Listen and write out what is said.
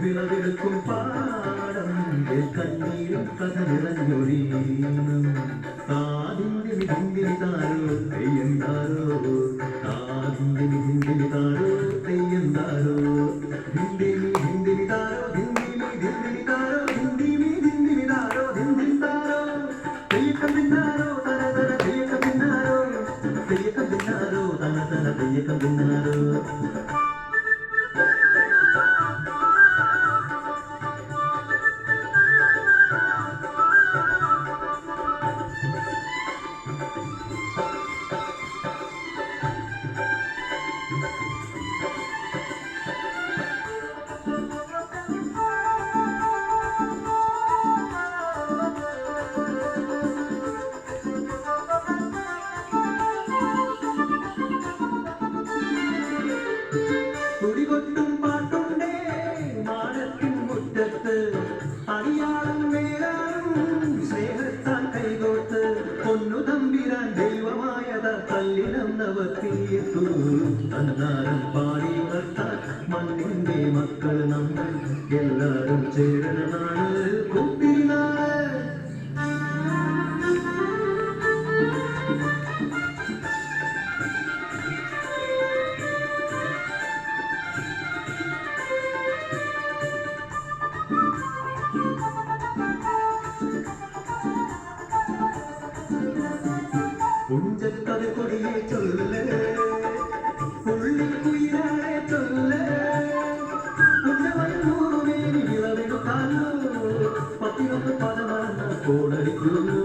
വിളവെടുക്കും പാടം കണ്ണീരും കഥ നിറഞ്ഞൊരീണം കാതിന്തിനി ഹിന്ദിനി താരോ തെയ്യന്താരോ കാതിന്തിനി ഹിന്ദിനി താരോ തെയ്യന്താരോ ഹിന്ദിനി ഹിന്ദിനി താരോ ഹിന്ദിനി ഹിന്ദിനി താരോ ഹിന്ദിനി ഹിന്ദിനി താരോ ഹിന്ദിനി താരോ തെയ്യക്കം പിന്നാരോ തന തന തെയ്യക്കം പിന്നാരോ തെയ്യക്കം പിന്നാരോ തന തന തെയ്യക്കം പിന്നാരോ കുടികൊട്ടും പാട്ടുണ്ടേ മാനത്തിൻ മുറ്റത്ത് അടിയാളും മേലാളും സ്നേഹത്താൽ കൈകോട്ട് പൊന്നു തമ്പിരാൻ ദൈവമായത കല്ലിനം നവത്തീർത്തു തന്നാരം പാടി ഉണർത്താൻ മണ്ണിന്റെ മക്കൾ നമ്മൾ എല്ലാരും ചേരണനാണ് കുട്ടിനാള് പുഞ്ചക്കത് കൊടിയെ ചൊല്ല് പുള്ളിക്കുയിലാളെ ചൊല്ല് പുഞ്ചവന്നൂറുമേനി വിളവെടുക്കാലോ 11 പദമറന്ന കോടടിക്കുന്നു